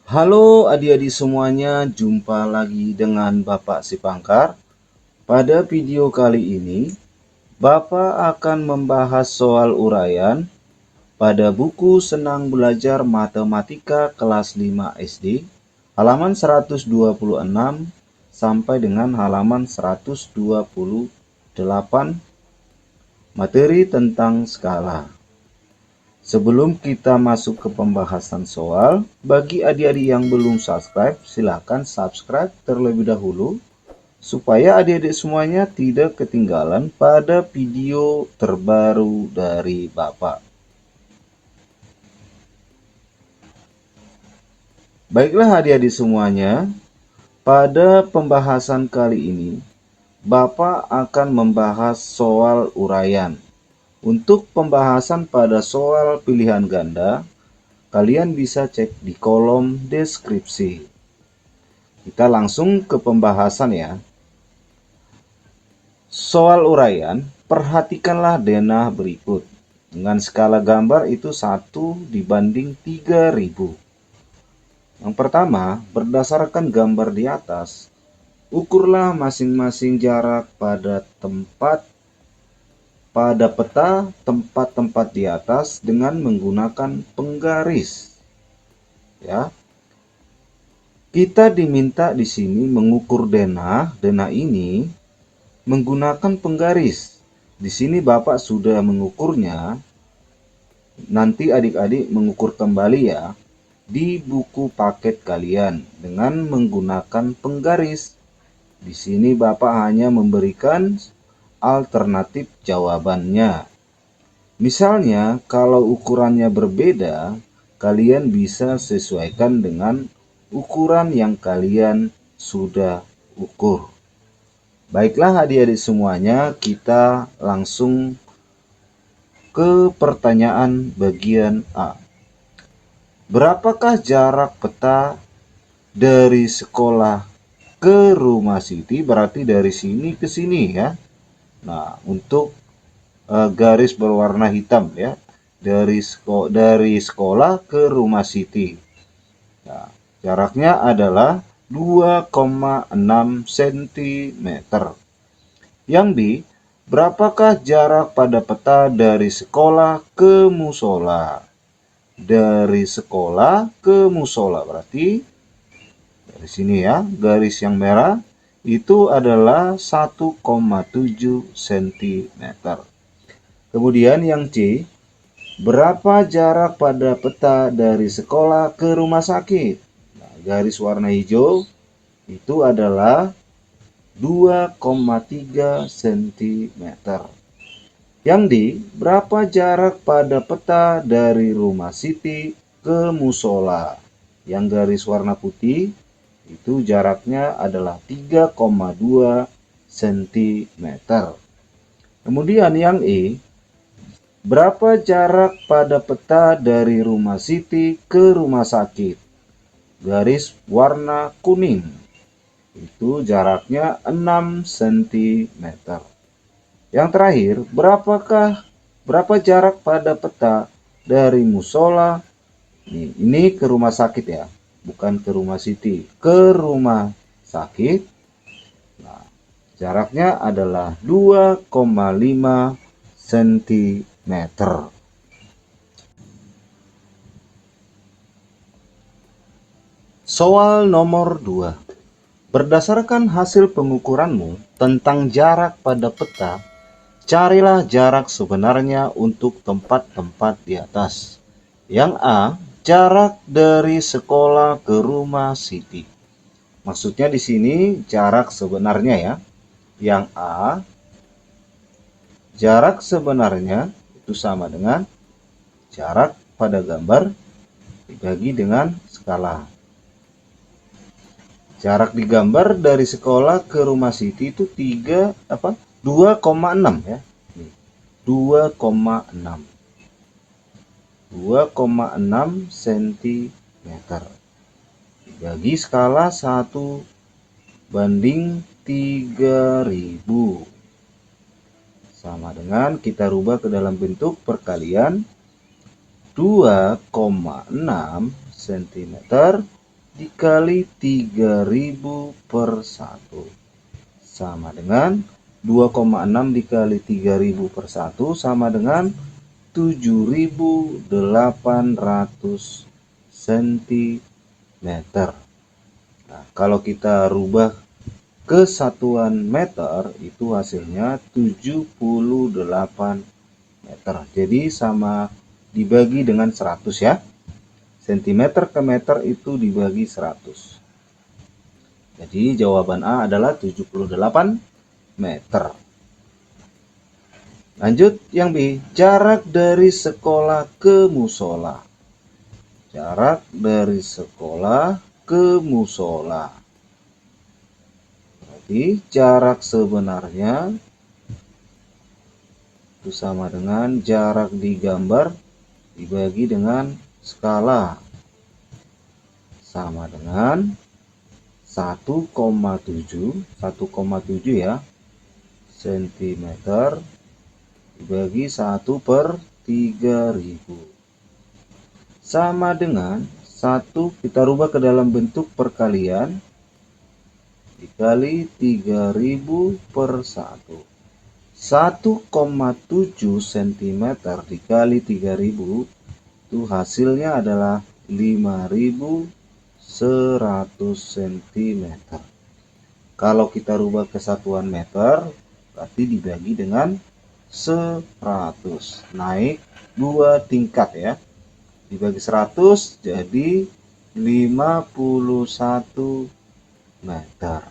Halo adik-adik semuanya, jumpa lagi dengan Bapak Sipangkar. Pada video kali ini, Bapak akan membahas soal uraian pada buku Senang Belajar Matematika kelas 5 SD, halaman 126 sampai dengan halaman 128, materi tentang skala. Sebelum kita masuk ke pembahasan soal, bagi adik-adik yang belum subscribe, silakan subscribe terlebih dahulu supaya adik-adik semuanya tidak ketinggalan pada video terbaru dari Bapak. Baiklah adik-adik semuanya, pada pembahasan kali ini, Bapak akan membahas soal uraian. Untuk pembahasan pada soal pilihan ganda, kalian bisa cek di kolom deskripsi. Kita langsung ke pembahasan ya. Soal uraian, perhatikanlah denah berikut. Dengan skala gambar itu 1:3000. Yang pertama, berdasarkan gambar di atas, ukurlah masing-masing jarak pada peta tempat-tempat di atas dengan menggunakan penggaris. Ya. Kita diminta di sini mengukur denah ini menggunakan penggaris. Di sini Bapak sudah mengukurnya. Nanti adik-adik mengukur kembali ya di buku paket kalian dengan menggunakan penggaris. Di sini Bapak hanya memberikan alternatif jawabannya. Misalnya, kalau ukurannya berbeda, kalian bisa sesuaikan dengan ukuran yang kalian sudah ukur. Baiklah adik-adik semuanya, kita langsung ke pertanyaan bagian A. Berapakah jarak peta dari sekolah ke rumah Siti? Berarti dari sini ke sini ya. Nah, untuk garis berwarna hitam ya, dari sekolah ke rumah Siti. Nah, jaraknya adalah 2,6 cm. Yang B, berapakah jarak pada peta dari sekolah ke musola? Dari sekolah ke musola berarti dari sini ya, garis yang merah itu adalah 1,7 cm. Kemudian yang C, berapa jarak pada peta dari sekolah ke rumah sakit? Nah, garis warna hijau itu adalah 2,3 cm. Yang D, berapa jarak pada peta dari rumah Siti ke musola? Yang garis warna putih itu jaraknya adalah 3,2 cm. Kemudian yang E, berapa jarak pada peta dari rumah Siti ke rumah sakit? Garis warna kuning. Itu jaraknya 6 cm. Yang terakhir, berapa jarak pada peta dari musola? Ini ke rumah sakit ya, bukan ke rumah Siti. Ke rumah sakit. Nah, jaraknya adalah 2,5 cm. Soal nomor 2. Berdasarkan hasil pengukuranmu tentang jarak pada peta, carilah jarak sebenarnya untuk tempat-tempat di atas. Yang A, jarak dari sekolah ke rumah Siti. Maksudnya di sini jarak sebenarnya ya. Yang A, jarak sebenarnya itu sama dengan jarak pada gambar dibagi dengan skala. Jarak digambar dari sekolah ke rumah Siti itu 2,6 ya. 2,6 cm. Dibagi skala 1:3000. Sama dengan kita rubah ke dalam bentuk perkalian 2,6 cm dikali 3000 per 1 sama dengan 2,6 dikali 3000 per 1 sama dengan 7800 cm. Nah, kalau kita rubah ke satuan meter itu hasilnya 78 meter. Jadi sama dibagi dengan 100 ya. Sentimeter ke meter itu dibagi 100. Jadi jawaban A adalah 78 meter. Lanjut yang B, jarak dari sekolah ke musola. Jarak dari sekolah ke musola. Berarti jarak sebenarnya itu sama dengan jarak di gambar dibagi dengan skala. Sama dengan 1,7 ya cm dibagi 1 per 3000 sama dengan 1 kita rubah ke dalam bentuk perkalian dikali 3000 per 1. 1,7 cm dikali 3000 itu hasilnya adalah 5100 cm. Kalau kita rubah ke satuan meter berarti dibagi dengan 100, naik 2 tingkat ya. Dibagi 100 jadi 51 meter.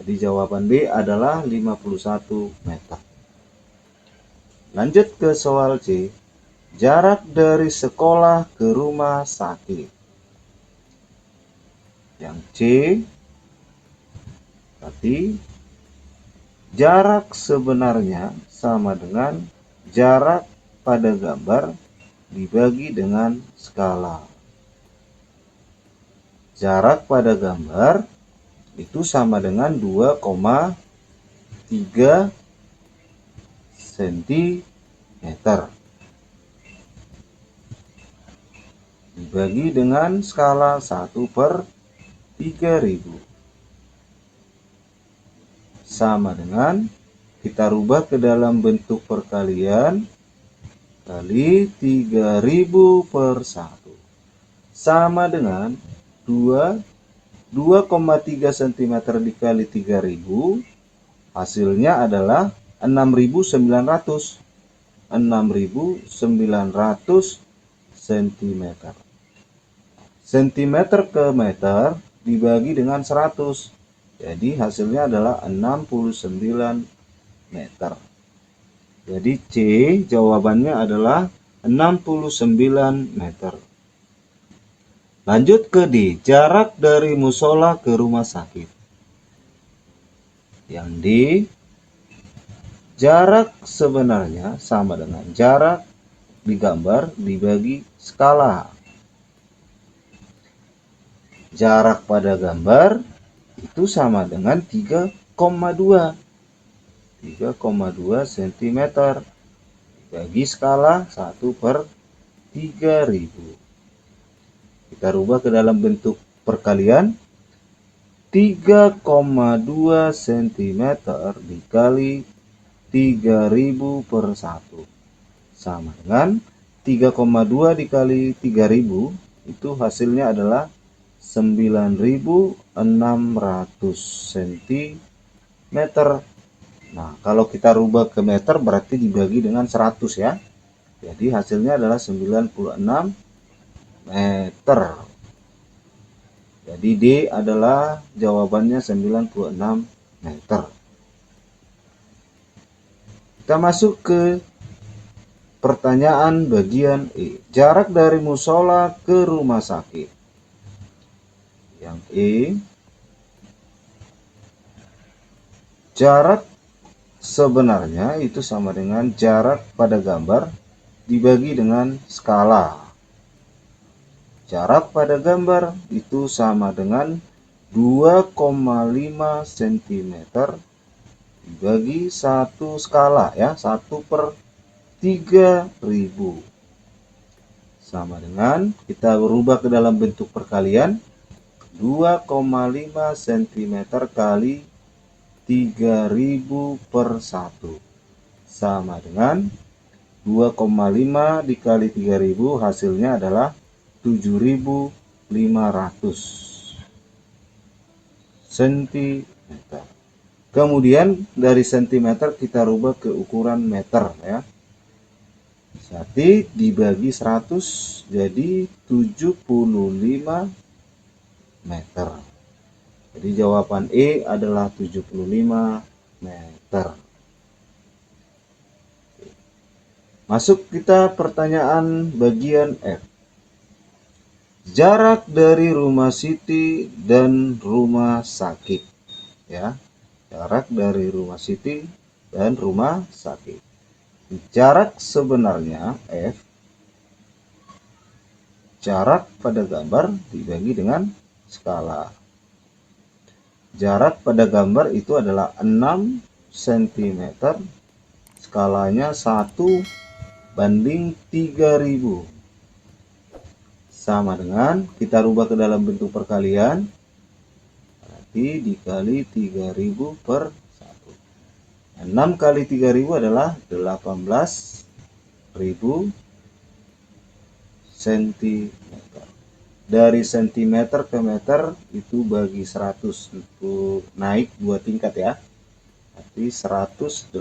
Jadi jawaban B adalah 51 meter. Lanjut ke soal C. Jarak dari sekolah ke rumah sakit. Yang C berarti jarak sebenarnya sama dengan jarak pada gambar dibagi dengan skala. Jarak pada gambar itu sama dengan 2,3 cm dibagi dengan skala 1 per 3000 sama dengan kita rubah ke dalam bentuk perkalian kali 3000 per 1 sama dengan 2,3 cm dikali 3000 hasilnya adalah 6900 cm. Sentimeter ke meter dibagi dengan 100. Jadi hasilnya adalah 69 meter. Jadi C jawabannya adalah 69 meter. Lanjut ke D, jarak dari musola ke rumah sakit. Yang D, jarak sebenarnya sama dengan jarak di gambar dibagi skala. Jarak pada gambar itu sama dengan 3,2 cm dibagi skala 1 per 3000. Kita rubah ke dalam bentuk perkalian 3,2 cm dikali 3000 per 1 sama dengan 3,2 dikali 3000 itu hasilnya adalah 9600 cm. Nah, kalau kita rubah ke meter berarti dibagi dengan 100 ya. Jadi hasilnya adalah 96 meter. Jadi D adalah jawabannya 96 meter. Kita masuk ke pertanyaan bagian E. Jarak dari musola ke rumah sakit. Yang E, jarak sebenarnya itu sama dengan jarak pada gambar dibagi dengan skala. Jarak pada gambar itu sama dengan 2,5 cm dibagi 1 skala ya, 1 per 3000 sama dengan kita berubah ke dalam bentuk perkalian 2,5 cm kali 3000 per 1 sama dengan 2,5 dikali 3000, hasilnya adalah 7500 cm. Kemudian dari cm kita rubah ke ukuran meter ya. 1 dibagi 100 jadi 75 meter. Jadi jawaban E adalah 75 meter. Masuk kita pertanyaan bagian F. Jarak dari rumah Siti dan rumah Sakit. Ya, jarak dari rumah Siti dan rumah Sakit. Jarak sebenarnya F, jarak pada gambar dibagi dengan skala. Jarak pada gambar itu adalah 6 cm, skalanya 1/3000. Sama dengan, kita rubah ke dalam bentuk perkalian, berarti dikali 3000 per 1. 6 kali 3000 adalah 18.000 cm. Dari cm ke meter itu bagi 100 untuk naik 2 tingkat ya. Berarti 180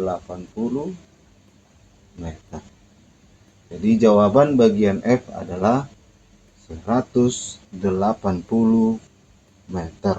meter. Jadi jawaban bagian F adalah 180 meter.